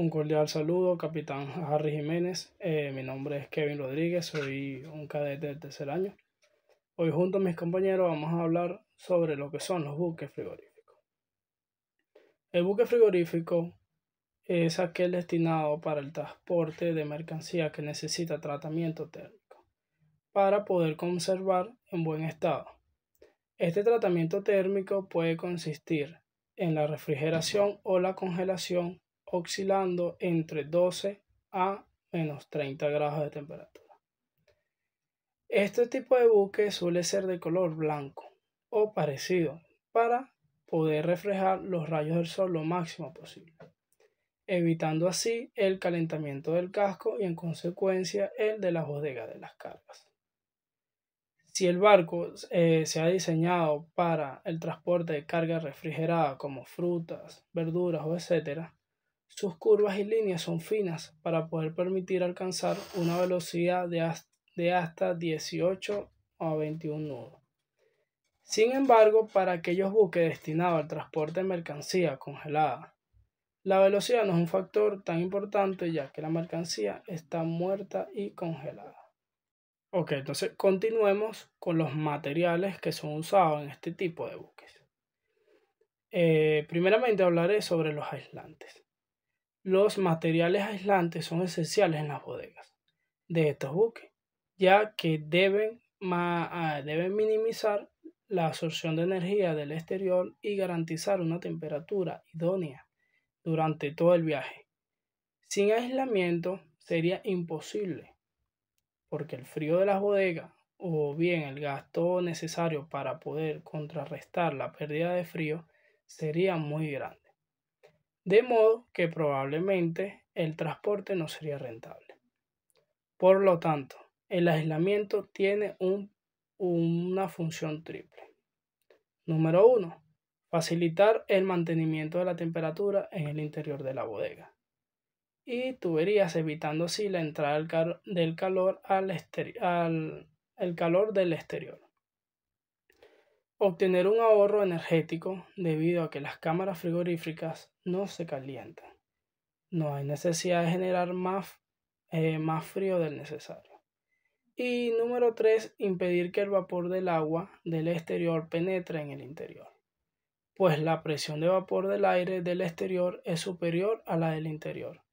Un cordial saludo, capitán Harry Jiménez. Mi nombre es Kevin Rodríguez, soy un cadete del tercer año. Hoy junto a mis compañeros vamos a hablar sobre lo que son los buques frigoríficos. El buque frigorífico es aquel destinado para el transporte de mercancía que necesita tratamiento térmico para poder conservar en buen estado. Este tratamiento térmico puede consistir en la refrigeración o la congelación, oscilando entre 12 a menos 30 grados de temperatura. Este tipo de buque suele ser de color blanco o parecido para poder reflejar los rayos del sol lo máximo posible, evitando así el calentamiento del casco y en consecuencia el de las bodegas de las cargas. Si el barco se ha diseñado para el transporte de carga refrigerada como frutas, verduras o etc., sus curvas y líneas son finas para poder permitir alcanzar una velocidad de hasta 18 a 21 nudos. Sin embargo, para aquellos buques destinados al transporte de mercancía congelada, la velocidad no es un factor tan importante ya que la mercancía está muerta y congelada. Ok, entonces continuemos con los materiales que son usados en este tipo de buques. Primeramente hablaré sobre los aislantes. Los materiales aislantes son esenciales en las bodegas de estos buques, ya que deben minimizar la absorción de energía del exterior y garantizar una temperatura idónea durante todo el viaje. Sin aislamiento sería imposible, porque el frío de las bodegas o bien el gasto necesario para poder contrarrestar la pérdida de frío sería muy grande, de modo que probablemente el transporte no sería rentable. Por lo tanto, el aislamiento tiene una función triple. Número 1. Facilitar el mantenimiento de la temperatura en el interior de la bodega y tuberías, evitando así la entrada del calor el calor del exterior. Obtener un ahorro energético debido a que las cámaras frigoríficas no se calientan. No hay necesidad de generar más frío del necesario. Y número 3, impedir que el vapor del agua del exterior penetre en el interior, pues la presión de vapor del aire del exterior es superior a la del interior.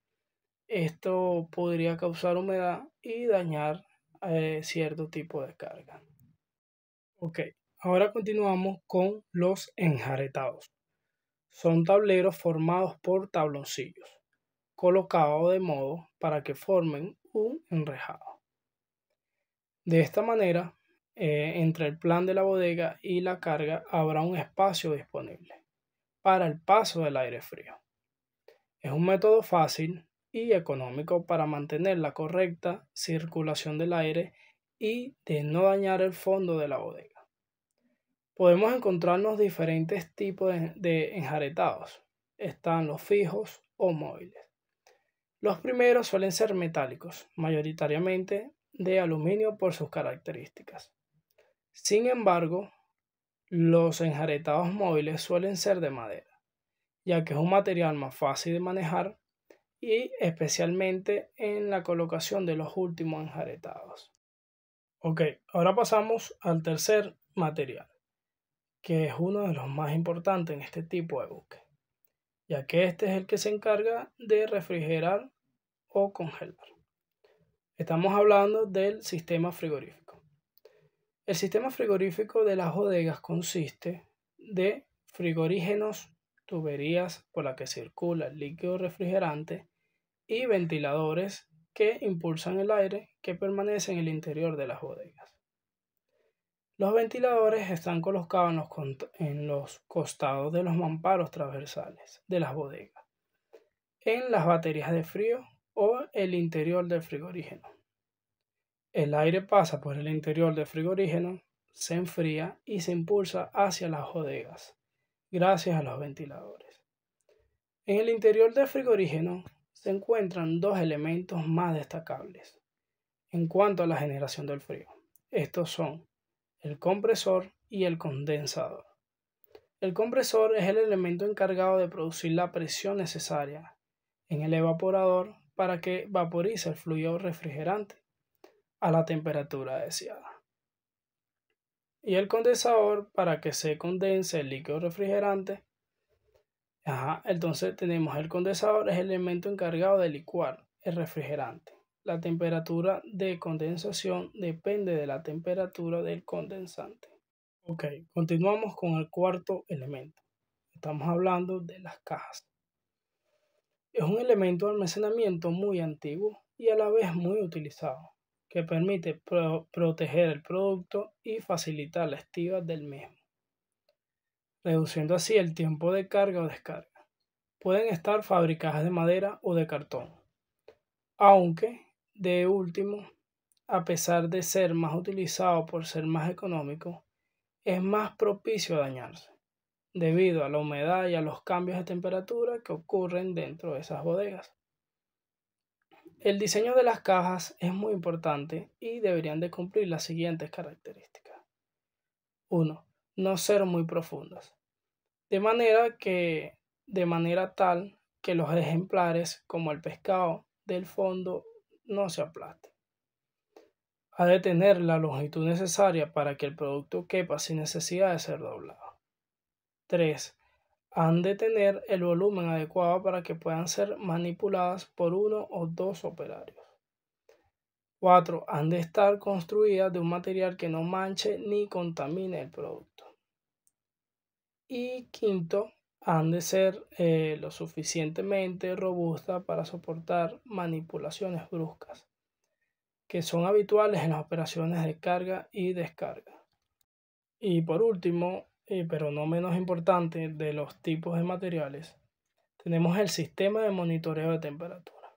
Esto podría causar humedad y dañar cierto tipo de carga. Ok, ahora continuamos con los enjaretados. Son tableros formados por tabloncillos, colocados de modo para que formen un enrejado. De esta manera, entre el plan de la bodega y la carga habrá un espacio disponible para el paso del aire frío. Es un método fácil y económico para mantener la correcta circulación del aire y de no dañar el fondo de la bodega. Podemos encontrarnos diferentes tipos de enjaretados. Están los fijos o móviles. Los primeros suelen ser metálicos, mayoritariamente de aluminio por sus características. Sin embargo, los enjaretados móviles suelen ser de madera, ya que es un material más fácil de manejar y especialmente en la colocación de los últimos enjaretados. Ok, ahora pasamos al tercer material, que es uno de los más importantes en este tipo de buque, ya que este es el que se encarga de refrigerar o congelar. Estamos hablando del sistema frigorífico. El sistema frigorífico de las bodegas consiste de frigorígenos, tuberías por la que circula el líquido refrigerante y ventiladores que impulsan el aire que permanece en el interior de las bodegas. Los ventiladores están colocados en los costados de los mamparos transversales de las bodegas, en las baterías de frío o el interior del frigorígeno. El aire pasa por el interior del frigorígeno, se enfría y se impulsa hacia las bodegas gracias a los ventiladores. En el interior del frigorígeno se encuentran dos elementos más destacables en cuanto a la generación del frío. Estos son el compresor y el condensador. El compresor es el elemento encargado de producir la presión necesaria en el evaporador para que vaporice el fluido refrigerante a la temperatura deseada. Y el condensador para que se condense el líquido refrigerante. Entonces tenemos el condensador, es el elemento encargado de licuar el refrigerante. La temperatura de condensación depende de la temperatura del condensante. Ok, continuamos con el cuarto elemento. Estamos hablando de las cajas. Es un elemento de almacenamiento muy antiguo y a la vez muy utilizado, que permite proteger el producto y facilitar la estiba del mismo, reduciendo así el tiempo de carga o descarga. Pueden estar fabricadas de madera o de cartón, aunque de último, a pesar de ser más utilizado por ser más económico, es más propicio a dañarse, debido a la humedad y a los cambios de temperatura que ocurren dentro de esas bodegas. El diseño de las cajas es muy importante y deberían de cumplir las siguientes características. 1. No ser muy profundas, de manera tal que los ejemplares, como el pescado del fondo, no se aplasten. Ha de tener la longitud necesaria para que el producto quepa sin necesidad de ser doblado. 3. Han de tener el volumen adecuado para que puedan ser manipuladas por 1 o 2 operarios. 4. Han de estar construidas de un material que no manche ni contamine el producto. Y 5. Han de ser lo suficientemente robustas para soportar manipulaciones bruscas, que son habituales en las operaciones de carga y descarga. Y por último, pero no menos importante, de los tipos de materiales, tenemos el sistema de monitoreo de temperatura.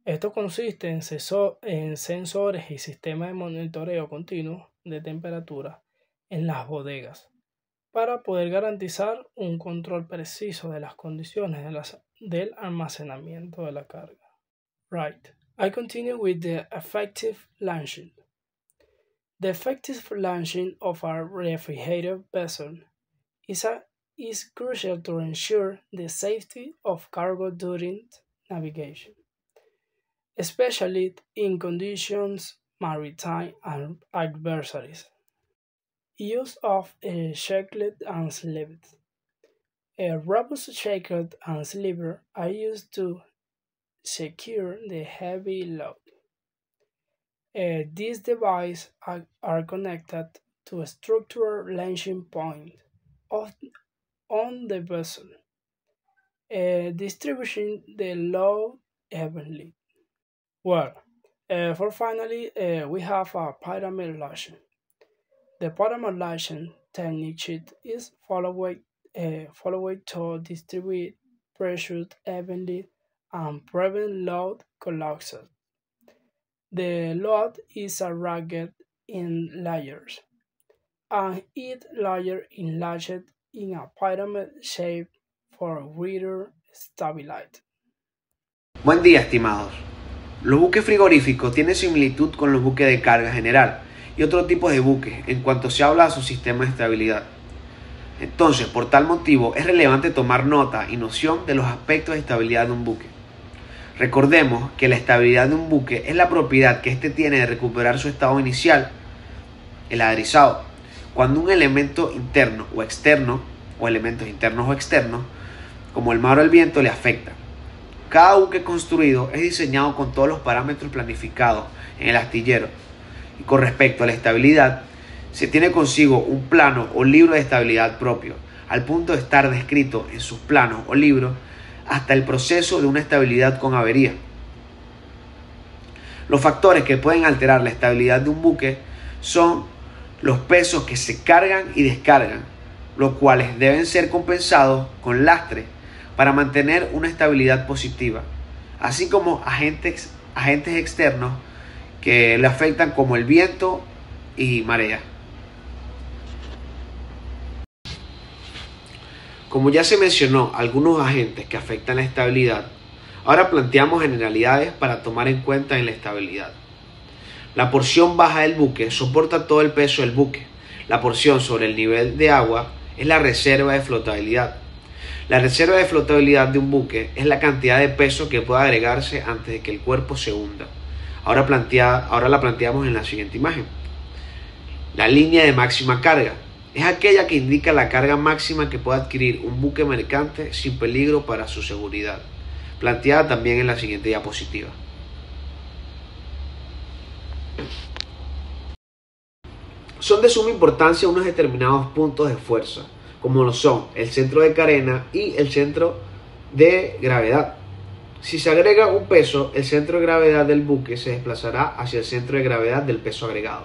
Esto consiste en sensores y sistemas de monitoreo continuo de temperatura en las bodegas para poder garantizar un control preciso de las condiciones del almacenamiento de la carga. Right. I continue with the effective launching. The effective launching of a refrigerated vessel is crucial to ensure the safety of cargo during navigation, especially in conditions maritime and adversaries. Use of a shacklet and sleeve. A robust shacklet and sleeve are used to secure the heavy load. These devices are connected to a structural launching point on the vessel, distributing the load evenly. Finally, we have a pyramid launching. The pyramid launching technique is followed to distribute pressure evenly and prevent load collapse. The load is arranged in layers, and each layer is latched in a pyramid shape for greater stability. Buen día, estimados. Los buques frigoríficos tienen similitud con los buques de carga general y otros tipos de buques en cuanto se habla de su sistema de estabilidad. Entonces, por tal motivo, es relevante tomar nota y noción de los aspectos de estabilidad de un buque. Recordemos que la estabilidad de un buque es la propiedad que éste tiene de recuperar su estado inicial, el aderezado, cuando un elemento interno o externo, o elementos internos o externos, como el mar o el viento, le afecta. Cada buque construido es diseñado con todos los parámetros planificados en el astillero, y con respecto a la estabilidad, se tiene consigo un plano o libro de estabilidad propio, al punto de estar descrito en sus planos o libros hasta el proceso de una estabilidad con avería. Los factores que pueden alterar la estabilidad de un buque son los pesos que se cargan y descargan, los cuales deben ser compensados con lastre para mantener una estabilidad positiva, así como agentes externos que le afectan como el viento y marea. Como ya se mencionó algunos agentes que afectan la estabilidad, ahora planteamos generalidades para tomar en cuenta en la estabilidad. La porción baja del buque soporta todo el peso del buque. La porción sobre el nivel de agua es la reserva de flotabilidad. La reserva de flotabilidad de un buque es la cantidad de peso que puede agregarse antes de que el cuerpo se hunda. Ahora la planteamos en la siguiente imagen. La línea de máxima carga es aquella que indica la carga máxima que puede adquirir un buque mercante sin peligro para su seguridad, planteada también en la siguiente diapositiva. Son de suma importancia unos determinados puntos de fuerza, como lo son el centro de carena y el centro de gravedad. Si se agrega un peso, el centro de gravedad del buque se desplazará hacia el centro de gravedad del peso agregado.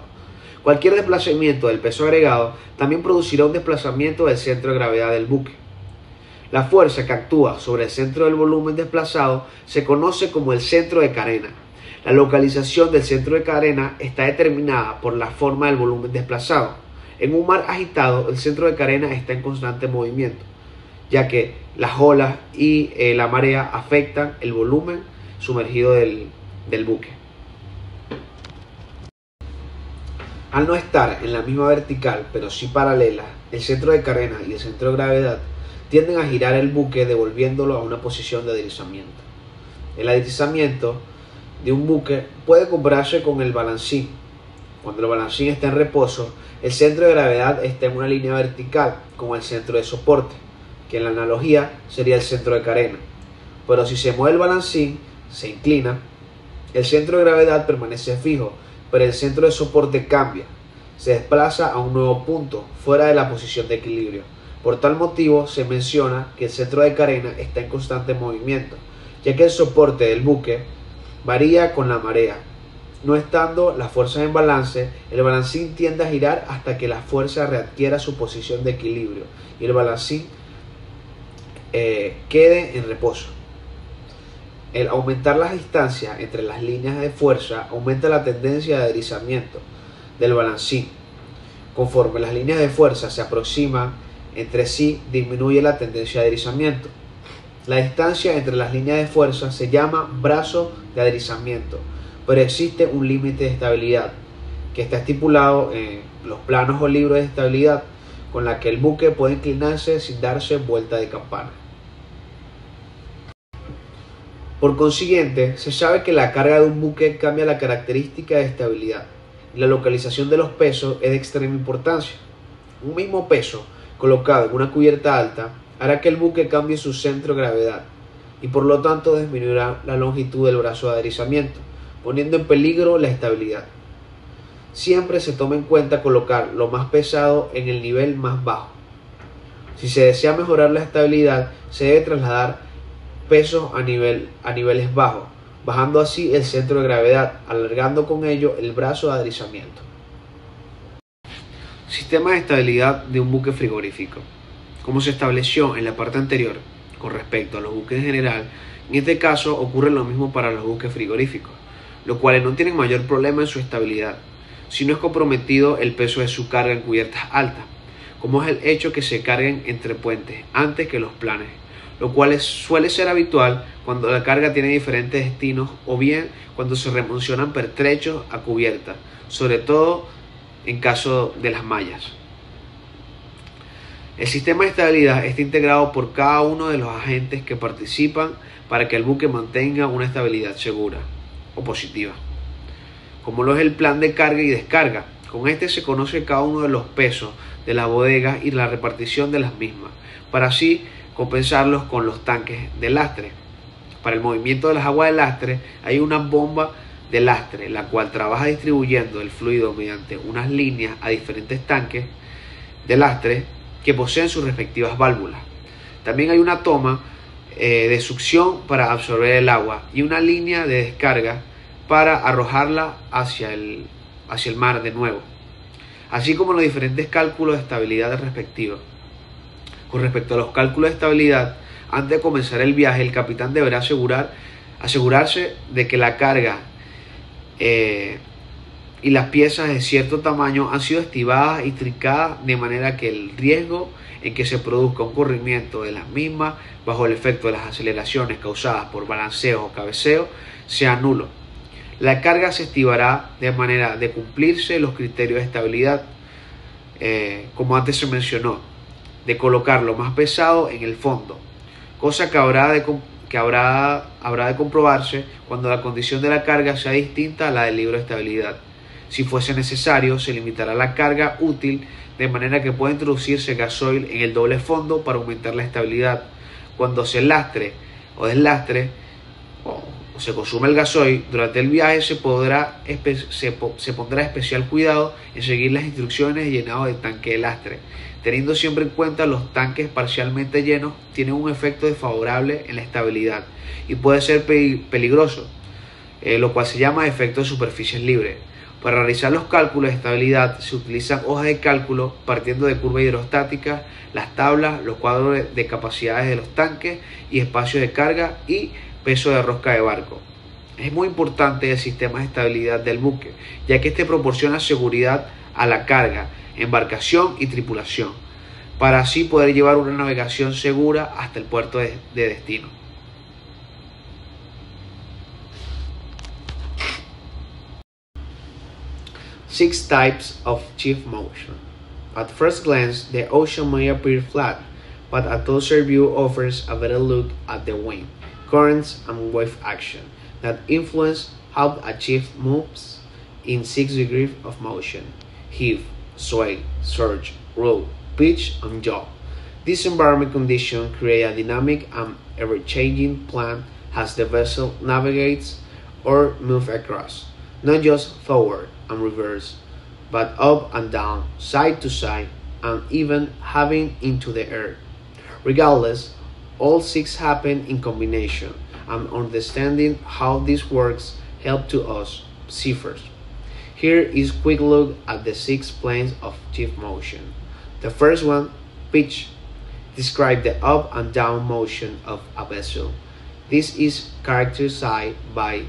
Cualquier desplazamiento del peso agregado también producirá un desplazamiento del centro de gravedad del buque. La fuerza que actúa sobre el centro del volumen desplazado se conoce como el centro de carena. La localización del centro de carena está determinada por la forma del volumen desplazado. En un mar agitado, el centro de carena está en constante movimiento, ya que las olas y la marea afectan el volumen sumergido del buque. Al no estar en la misma vertical, pero sí paralela, el centro de carena y el centro de gravedad tienden a girar el buque devolviéndolo a una posición de deslizamiento. El deslizamiento de un buque puede compararse con el balancín. Cuando el balancín está en reposo, el centro de gravedad está en una línea vertical con el centro de soporte, que en la analogía sería el centro de carena. Pero si se mueve el balancín, se inclina, el centro de gravedad permanece fijo, pero el centro de soporte cambia, se desplaza a un nuevo punto, fuera de la posición de equilibrio. Por tal motivo se menciona que el centro de carena está en constante movimiento, ya que el soporte del buque varía con la marea. No estando las fuerzas en balance, el balancín tiende a girar hasta que la fuerza readquiera su posición de equilibrio y el balancín quede en reposo. El aumentar las distancias entre las líneas de fuerza aumenta la tendencia de deslizamiento del balancín. Conforme las líneas de fuerza se aproximan entre sí, disminuye la tendencia de deslizamiento. La distancia entre las líneas de fuerza se llama brazo de deslizamiento, pero existe un límite de estabilidad que está estipulado en los planos o libros de estabilidad, con la que el buque puede inclinarse sin darse vuelta de campana. Por consiguiente, se sabe que la carga de un buque cambia la característica de estabilidad y la localización de los pesos es de extrema importancia. Un mismo peso colocado en una cubierta alta hará que el buque cambie su centro de gravedad y por lo tanto disminuirá la longitud del brazo de deslizamiento, poniendo en peligro la estabilidad. Siempre se toma en cuenta colocar lo más pesado en el nivel más bajo. Si se desea mejorar la estabilidad, se debe trasladar pesos a niveles bajos, bajando así el centro de gravedad, alargando con ello el brazo de deslizamiento. Sistema de estabilidad de un buque frigorífico. Como se estableció en la parte anterior con respecto a los buques en general, en este caso ocurre lo mismo para los buques frigoríficos, los cuales no tienen mayor problema en su estabilidad, si no es comprometido el peso de su carga en cubiertas altas, como es el hecho que se carguen entre puentes antes que los planes, lo cual suele ser habitual cuando la carga tiene diferentes destinos o bien cuando se remocionan pertrechos a cubierta, sobre todo en caso de las mallas. El sistema de estabilidad está integrado por cada uno de los agentes que participan para que el buque mantenga una estabilidad segura o positiva, como lo es el plan de carga y descarga. Con este se conoce cada uno de los pesos de las bodegas y la repartición de las mismas, para así compensarlos con los tanques de lastre. Para el movimiento de las aguas de lastre hay una bomba de lastre, la cual trabaja distribuyendo el fluido mediante unas líneas a diferentes tanques de lastre que poseen sus respectivas válvulas. También hay una toma de succión para absorber el agua y una línea de descarga para arrojarla hacia el mar de nuevo, así como los diferentes cálculos de estabilidad respectivos. Con respecto a los cálculos de estabilidad, antes de comenzar el viaje, el capitán deberá asegurarse de que la carga y las piezas de cierto tamaño han sido estibadas y trincadas de manera que el riesgo en que se produzca un corrimiento de las mismas bajo el efecto de las aceleraciones causadas por balanceos o cabeceos sea nulo. La carga se estibará de manera de cumplirse los criterios de estabilidad, como antes se mencionó, de colocar lo más pesado en el fondo cosa que habrá de comprobarse cuando la condición de la carga sea distinta a la del libro de estabilidad. Si fuese necesario, se limitará la carga útil de manera que pueda introducirse gasoil en el doble fondo para aumentar la estabilidad. Cuando se lastre o deslastre o se consume el gasoil, durante el viaje se pondrá especial cuidado en seguir las instrucciones de llenado del tanque de lastre, teniendo siempre en cuenta los tanques parcialmente llenos tienen un efecto desfavorable en la estabilidad y puede ser peligroso, lo cual se llama efecto de superficies libres. Para realizar los cálculos de estabilidad se utilizan hojas de cálculo partiendo de curvas hidrostáticas, las tablas, los cuadros de capacidades de los tanques y espacios de carga y peso de rosca de barco. Es muy importante el sistema de estabilidad del buque, ya que este proporciona seguridad a la carga, embarcación y tripulación, para así poder llevar una navegación segura hasta el puerto de destino. Six types of chief motion. At first glance, the ocean may appear flat, but a closer view offers a better look at the wind, currents, and wave action that influence how a chief moves in 6 degrees of motion: heave, sway, surge, roll, pitch, and yaw. These environment conditions create a dynamic and ever-changing plan as the vessel navigates or moves across, not just forward and reverse, but up and down, side to side, and even having into the air. Regardless, all six happen in combination, and understanding how this works helps to us seafarers. Here is a quick look at the 6 planes of chief motion. The first one, pitch, describes the up and down motion of a vessel. This is characterized by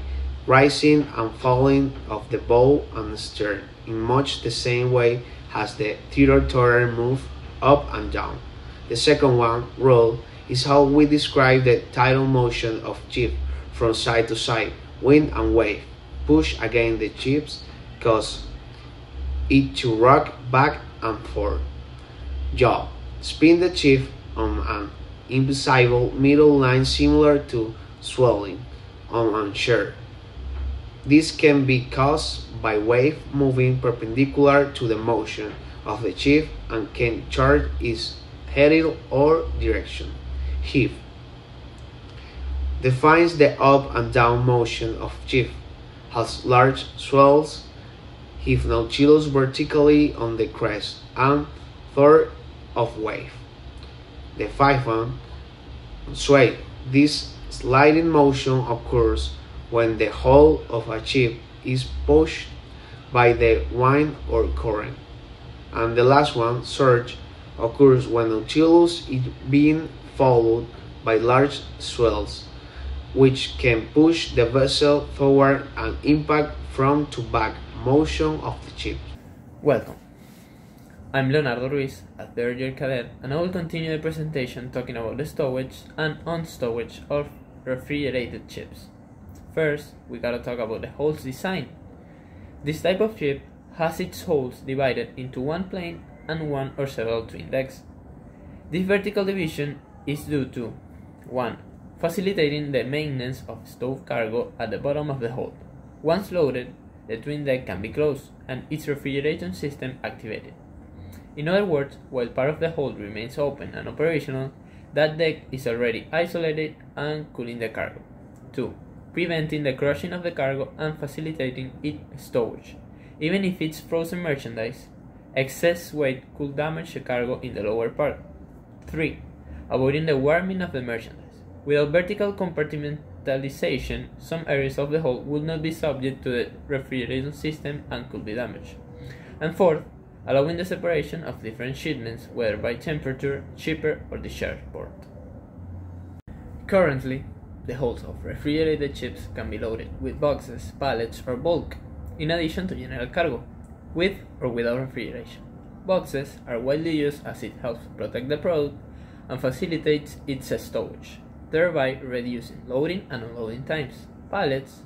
rising and falling of the bow and stern in much the same way as the teeter-totter move up and down. The second one, roll, is how we describe the tidal motion of ship from side to side, wind and wave. Push against the ships cause it to rock back and forth. Yaw, spin the ship on an invisible middle line similar to swelling on shore. This can be caused by wave moving perpendicular to the motion of the ship and can change its heading or direction. Heave defines the up and down motion of ship, has large swells, heave Nautilus vertically on the crest, and third of wave. The fifth one, sway. This sliding motion occurs when the hull of a ship is pushed by the wind or current. And the last one, surge, occurs when Nautilus is being followed by large swells, which can push the vessel forward and impact front to back motion of the ship. Welcome. I'm Leonardo Ruiz, a third-year cadet, and I will continue the presentation talking about the stowage and unstowage of refrigerated ships. First, we gotta talk about the hull's design. This type of ship has its hulls divided into one plane and one or several twin decks. This vertical division is due to 1. Facilitating the maintenance of stowed cargo at the bottom of the hull. Once loaded, the twin deck can be closed and its refrigeration system activated. In other words, while part of the hull remains open and operational, that deck is already isolated and cooling the cargo. 2. Preventing the crushing of the cargo and facilitating its stowage. Even if it's frozen merchandise, excess weight could damage the cargo in the lower part. 3. Avoiding the warming of the merchandise. Without vertical compartmentalization, some areas of the hull would not be subject to the refrigeration system and could be damaged. And 4th, allowing the separation of different shipments, whether by temperature, shipper, or discharge port. Currently, the hulls of refrigerated ships can be loaded with boxes, pallets, or bulk, in addition to general cargo, with or without refrigeration. Boxes are widely used as it helps protect the product and facilitates its stowage, thereby reducing loading and unloading times. Pallets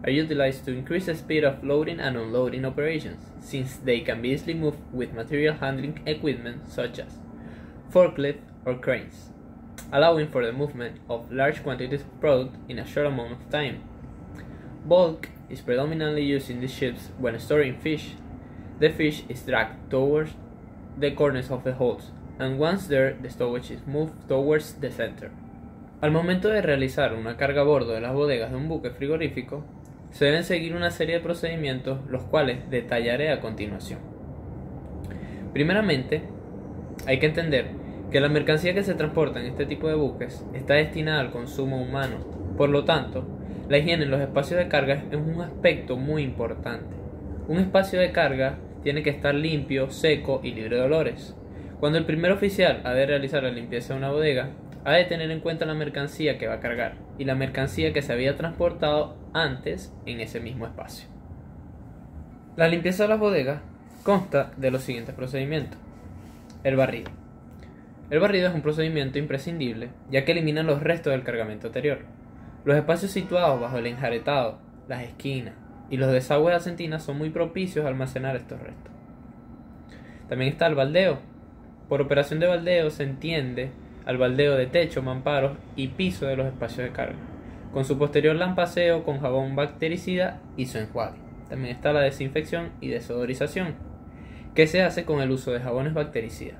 are utilized to increase the speed of loading and unloading operations, since they can be easily moved with material handling equipment such as forklifts or cranes. allowing for the movement of large quantities of product in a short amount of time. Bulk is predominantly used in these ships when storing fish. The fish is dragged towards the corners of the holds, and once there, the stowage is moved towards the center. Al momento de realizar una carga a bordo de las bodegas de un buque frigorífico, se deben seguir una serie de procedimientos, los cuales detallaré a continuación. Primeramente, hay que entender que la mercancía que se transporta en este tipo de buques está destinada al consumo humano. Por lo tanto, la higiene en los espacios de carga es un aspecto muy importante. Un espacio de carga tiene que estar limpio, seco y libre de olores. Cuando el primer oficial ha de realizar la limpieza de una bodega, ha de tener en cuenta la mercancía que va a cargar y la mercancía que se había transportado antes en ese mismo espacio. La limpieza de las bodegas consta de los siguientes procedimientos. El barrido. El barrido es un procedimiento imprescindible, ya que elimina los restos del cargamento anterior. Los espacios situados bajo el enjaretado, las esquinas y los desagües de acentinas son muy propicios a almacenar estos restos. También está el baldeo. Por operación de baldeo se entiende al baldeo de techo, mamparos y piso de los espacios de carga, con su posterior lampaseo con jabón bactericida y su enjuague. También está la desinfección y desodorización, que se hace con el uso de jabones bactericidas.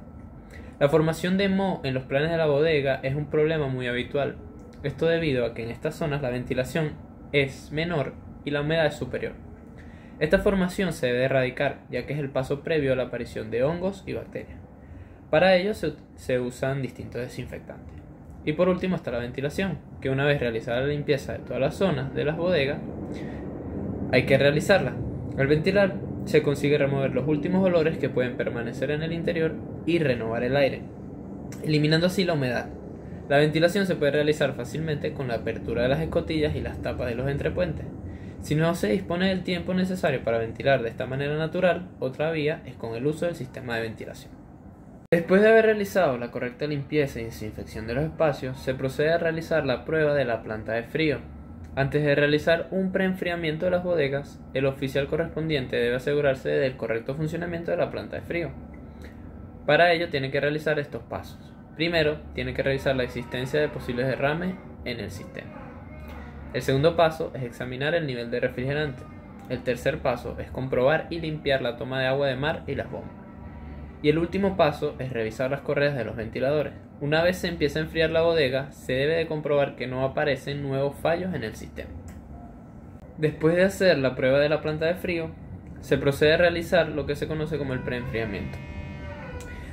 La formación de moho en los planes de la bodega es un problema muy habitual. Esto debido a que en estas zonas la ventilación es menor y la humedad es superior. Esta formación se debe erradicar, ya que es el paso previo a la aparición de hongos y bacterias. Para ello se usan distintos desinfectantes. Y por último está la ventilación, que una vez realizada la limpieza de todas las zonas de las bodegas, hay que realizarla. Al ventilar se consigue remover los últimos olores que pueden permanecer en el interior y renovar el aire, eliminando así la humedad. La ventilación se puede realizar fácilmente con la apertura de las escotillas y las tapas de los entrepuentes. Si no se dispone del tiempo necesario para ventilar de esta manera natural, otra vía es con el uso del sistema de ventilación. Después de haber realizado la correcta limpieza y desinfección de los espacios, se procede a realizar la prueba de la planta de frío. Antes de realizar un preenfriamiento de las bodegas, el oficial correspondiente debe asegurarse del correcto funcionamiento de la planta de frío. Para ello tiene que realizar estos pasos. Primero, tiene que revisar la existencia de posibles derrames en el sistema. El segundo paso es examinar el nivel de refrigerante. El tercer paso es comprobar y limpiar la toma de agua de mar y las bombas. Y el último paso es revisar las correas de los ventiladores. Una vez se empieza a enfriar la bodega, se debe de comprobar que no aparecen nuevos fallos en el sistema. Después de hacer la prueba de la planta de frío, se procede a realizar lo que se conoce como el preenfriamiento.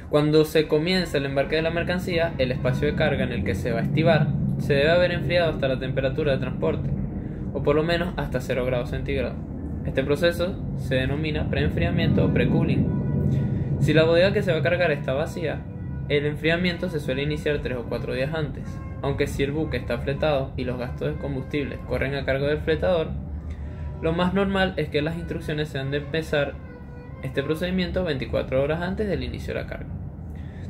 Cuando se comienza el embarque de la mercancía, el espacio de carga en el que se va a estibar se debe haber enfriado hasta la temperatura de transporte, o por lo menos hasta 0 grados centígrados. Este proceso se denomina preenfriamiento o precooling. Si la bodega que se va a cargar está vacía, el enfriamiento se suele iniciar 3 o 4 días antes, aunque si el buque está fletado y los gastos de combustible corren a cargo del fletador, lo más normal es que las instrucciones sean de empezar este procedimiento 24 horas antes del inicio de la carga.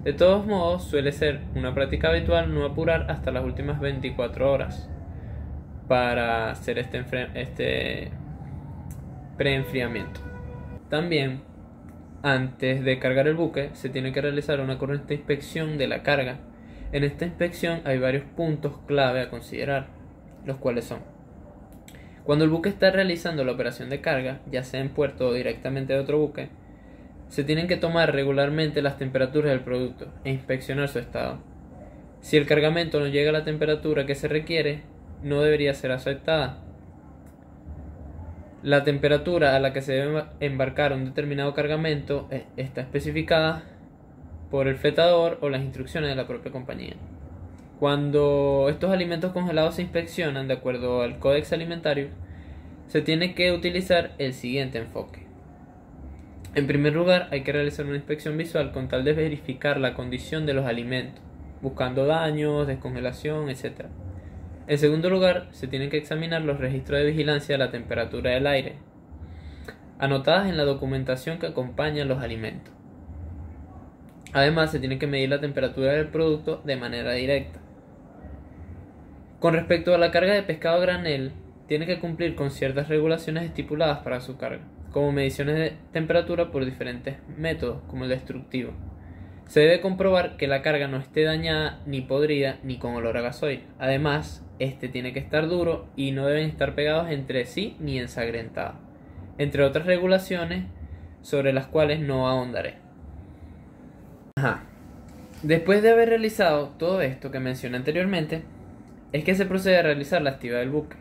De todos modos, suele ser una práctica habitual no apurar hasta las últimas 24 horas para hacer este preenfriamiento. También, antes de cargar el buque, se tiene que realizar una correcta inspección de la carga. En esta inspección hay varios puntos clave a considerar, los cuales son: cuando el buque está realizando la operación de carga, ya sea en puerto o directamente de otro buque, se tienen que tomar regularmente las temperaturas del producto e inspeccionar su estado. Si el cargamento no llega a la temperatura que se requiere, no debería ser aceptada. La temperatura a la que se debe embarcar un determinado cargamento está especificada por el fletador o las instrucciones de la propia compañía. Cuando estos alimentos congelados se inspeccionan de acuerdo al Códex Alimentario, se tiene que utilizar el siguiente enfoque. En primer lugar, hay que realizar una inspección visual con tal de verificar la condición de los alimentos, buscando daños, descongelación, etc. En segundo lugar, se tienen que examinar los registros de vigilancia de la temperatura del aire, anotadas en la documentación que acompaña los alimentos. Además, se tiene que medir la temperatura del producto de manera directa. Con respecto a la carga de pescado a granel, tiene que cumplir con ciertas regulaciones estipuladas para su carga, como mediciones de temperatura por diferentes métodos, como el destructivo. Se debe comprobar que la carga no esté dañada, ni podrida, ni con olor a gasoil. Además, este tiene que estar duro y no deben estar pegados entre sí ni ensangrentados, entre otras regulaciones sobre las cuales no ahondaré. Después de haber realizado todo esto que mencioné anteriormente, es que se procede a realizar la estiba del buque.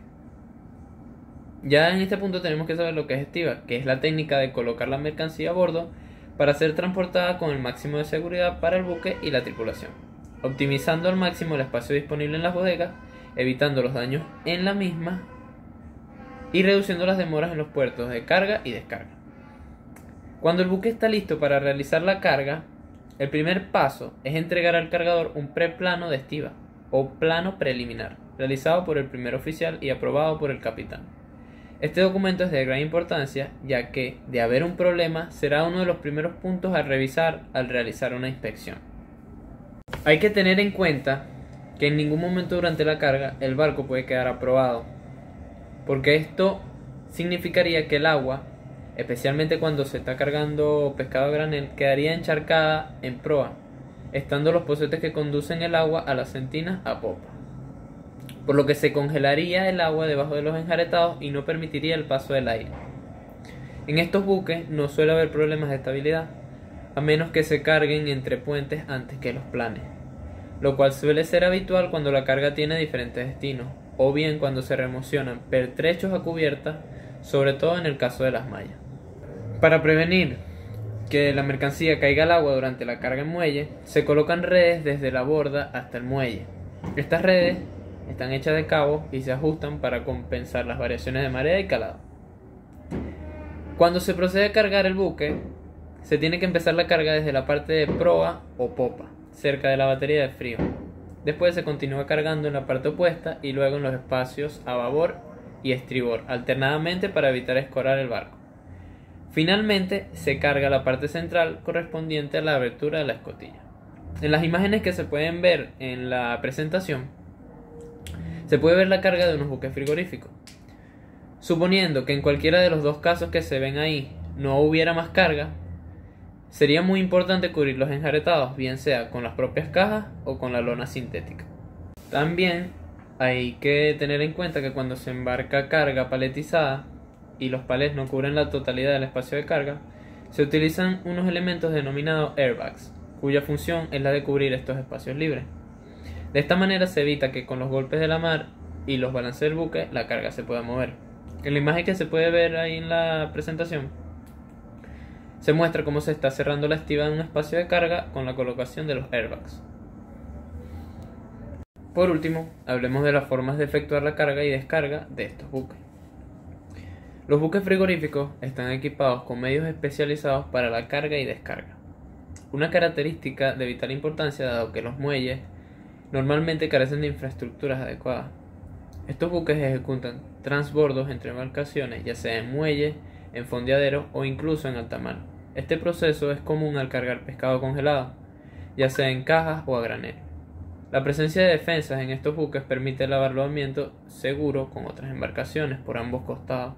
Ya en este punto tenemos que saber lo que es estiba, que es la técnica de colocar la mercancía a bordo para ser transportada con el máximo de seguridad para el buque y la tripulación, optimizando al máximo el espacio disponible en las bodegas, evitando los daños en la misma y reduciendo las demoras en los puertos de carga y descarga. Cuando el buque está listo para realizar la carga, el primer paso es entregar al cargador un preplano de estiba o plano preliminar, realizado por el primer oficial y aprobado por el capitán. Este documento es de gran importancia, ya que, de haber un problema, será uno de los primeros puntos a revisar al realizar una inspección. Hay que tener en cuenta que en ningún momento durante la carga el barco puede quedar aprobado, porque esto significaría que el agua, especialmente cuando se está cargando pescado a granel, quedaría encharcada en proa, estando los pocetes que conducen el agua a las sentinas a popa, por lo que se congelaría el agua debajo de los enjaretados y no permitiría el paso del aire. En estos buques no suele haber problemas de estabilidad, a menos que se carguen entre puentes antes que los planes, lo cual suele ser habitual cuando la carga tiene diferentes destinos, o bien cuando se remocionan pertrechos a cubierta, sobre todo en el caso de las mallas. Para prevenir que la mercancía caiga al agua durante la carga en muelle, se colocan redes desde la borda hasta el muelle. Estas redes están hechas de cabos y se ajustan para compensar las variaciones de marea y calado. Cuando se procede a cargar el buque, se tiene que empezar la carga desde la parte de proa o popa, cerca de la batería de frío. Después se continúa cargando en la parte opuesta y luego en los espacios a babor y estribor, alternadamente para evitar escorar el barco. Finalmente se carga la parte central correspondiente a la abertura de la escotilla. En las imágenes que se pueden ver en la presentación, se puede ver la carga de unos buques frigoríficos. Suponiendo que en cualquiera de los dos casos que se ven ahí no hubiera más carga, sería muy importante cubrir los enjaretados, bien sea con las propias cajas o con la lona sintética. También hay que tener en cuenta que cuando se embarca carga paletizada y los palets no cubren la totalidad del espacio de carga, se utilizan unos elementos denominados airbags, cuya función es la de cubrir estos espacios libres. De esta manera se evita que con los golpes de la mar y los balances del buque la carga se pueda mover. En la imagen que se puede ver ahí en la presentación, se muestra cómo se está cerrando la estiba de un espacio de carga con la colocación de los airbags. Por último, hablemos de las formas de efectuar la carga y descarga de estos buques. Los buques frigoríficos están equipados con medios especializados para la carga y descarga. Una característica de vital importancia dado que los muelles normalmente carecen de infraestructuras adecuadas. Estos buques ejecutan transbordos entre embarcaciones, ya sea en muelles, en fondeaderos o incluso en alta mar. Este proceso es común al cargar pescado congelado, ya sea en cajas o a granel. La presencia de defensas en estos buques permite el abarroamiento seguro con otras embarcaciones por ambos costados.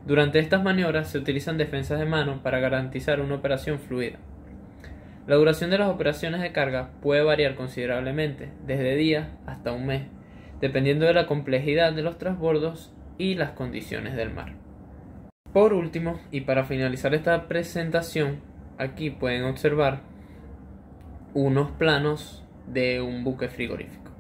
Durante estas maniobras se utilizan defensas de mano para garantizar una operación fluida. La duración de las operaciones de carga puede variar considerablemente, desde días hasta un mes, dependiendo de la complejidad de los transbordos y las condiciones del mar. Por último, y para finalizar esta presentación, aquí pueden observar unos planos de un buque frigorífico.